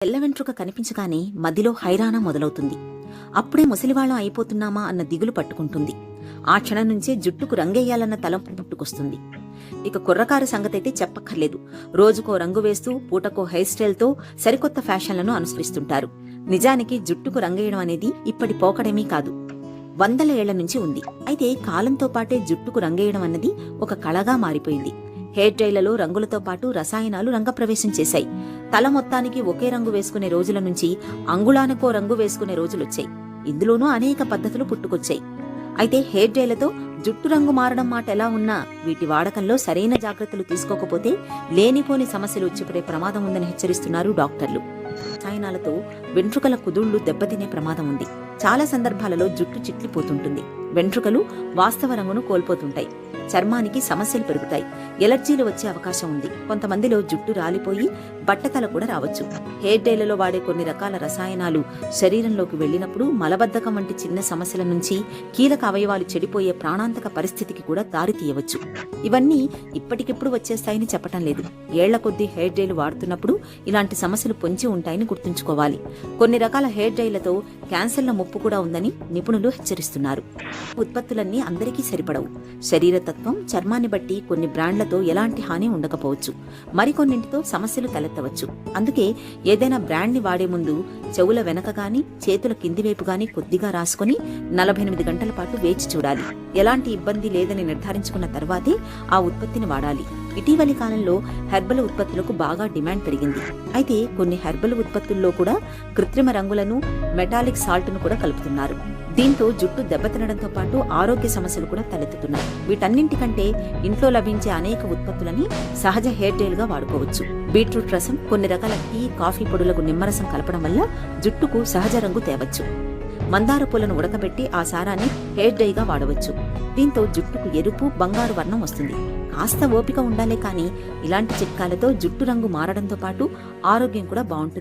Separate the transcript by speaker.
Speaker 1: తెల్ల వెంట్రుక కనిపించగానే మదిలో హైరానా మొదలవుతుంది. అప్పుడే ముసలివాళ్లం అయిపోతున్నామా అన్న దిగులు పట్టుకుంటుంది. ఆ క్షణం నుంచే జుట్టుకు రంగేయాలన్న తలంపు పుట్టుకొస్తుంది. ఇక కుర్రకారు సంగతైతే చెప్పక్కర్లేదు. రోజుకో రంగు వేస్తూ పూటకో హెయిర్ స్టైల్తో సరికొత్త ఫ్యాషన్లను అనుసరిస్తుంటారు. నిజానికి జుట్టుకు రంగేయడం అనేది ఇప్పటి పోకడమీ కాదు, వందల ఏళ్ల నుంచి ఉంది. అయితే కాలంతో పాటే జుట్టుకు రంగేయడం అన్నది ఒక కళగా మారిపోయింది. హెయిర్ డ్రైలలో రంగులతో పాటు రసాయనాలు రంగప్రవేశం చేశాయి. తల మొత్తానికి ఒకే రంగు వేసుకునే రోజుల నుంచి అంగుళానికో రంగు వేసుకునే రోజులొచ్చాయి. ఇందులోనూ అనేక పద్ధతులు పుట్టుకొచ్చాయి. అయితే హెయిర్ డ్రైలతో జుట్టు రంగు మారడం మాట ఎలా ఉన్నా వీటి వాడకంలో సరైన జాగ్రత్తలు తీసుకోకపోతే లేనిపోని సమస్యలు వచ్చిపడే ప్రమాదం ఉందని హెచ్చరిస్తున్నారు డాక్టర్లు. రసాయనాలతో వెంట్రుకల కుదుళ్లు దెబ్బతినే ప్రమాదం ఉంది. చాలా సందర్భాలలో జుట్టు చిట్లిపోతుంటుంది. వెంట్రుకలు వాస్తవ రంగును కోల్పోతుంటాయి. చర్మానికి సమస్యలు పెరుగుతాయి. ఎలర్జీలు వచ్చే అవకాశం ఉంది. కొంతమందిలో జుట్టు రాలిపోయి బట్టతల కూడా రావచ్చు. హెయిర్ డ్రైలలో వాడే కొన్ని రకాల రసాయనాలు శరీరంలోకి వెళ్లినప్పుడు మలబద్ధకం వంటి చిన్న సమస్యల నుంచి కీలక అవయవాలు చెడిపోయే ప్రాణాంతక పరిస్థితికి కూడా దారి తీయవచ్చు. ఇవన్నీ ఇప్పటికిప్పుడు వచ్చేస్తాయని చెప్పటం లేదు. ఏళ్ల కొద్దీ హెయిర్ డ్రైలు వాడుతున్నప్పుడు ఇలాంటి సమస్యలు పొంచి ఉంటాయని గుర్తుంచుకోవాలి. కొన్ని రకాల హెయిర్ డ్రైలతో క్యాన్సర్ల ముప్పు కూడా ఉందని నిపుణులు హెచ్చరిస్తున్నారు. ఉత్పత్తులన్నీ అందరికీ సరిపడవు. శరీరతత్వం, చర్మాన్ని బట్టి కొన్ని బ్రాండ్లతో ఎలాంటి హాని ఉండకపోవచ్చు. మరికొన్నింటితో సమస్యలు తలెత్తవచ్చు. అందుకే ఏదైనా బ్రాండ్ ని వాడే ముందు చెవుల వెనక గాని చేతుల కింది వైపు గాని కొద్దిగా రాసుకుని 48 గంటల పాటు వేచి చూడాలి. ఎలాంటి ఇబ్బంది లేదని నిర్ధారించుకున్న తర్వాతే ఆ ఉత్పత్తిని వాడాలి. ఇటీవలి కాలంలో హెర్బల్ ఉత్పత్తులకు బాగా డిమాండ్ పెరిగింది. అయితే కొన్ని హెర్బల్ ఉత్పత్తుల్లో కూడా కృత్రిమ రంగులను, మెటాలిక్ సాల్ట్ ను కూడా కలుపుతున్నారు. దీంతో జుట్టు దెబ్బతినడంతో పాటు ఆరోగ్య సమస్యలు కూడా తలెత్తుతున్నాయి. వీటన్నింటికంటే ఇంట్లో లభించే అనేక ఉత్పత్తులని సహజ హెయిర్ డ్రైల్ గా వాడుకోవచ్చు. బీట్రూట్ రసం, కొన్ని రకాల టీ, కాఫీ పొడులకు నిమ్మరసం కలపడం వల్ల జుట్టుకు సహజ రంగు తేవచ్చు. మందార పూలను ఉడకబెట్టి ఆ సారాన్ని హెయిర్ డ్రైగా వాడవచ్చు. దీంతో జుట్టుకు ఎరుపు, బంగారు వర్ణం వస్తుంది. కాస్త ఓపిక ఉండాలే కానీ ఇలాంటి చిట్కాలతో జుట్టు రంగు మారడంతో పాటు ఆరోగ్యం కూడా బాగుంటుంది.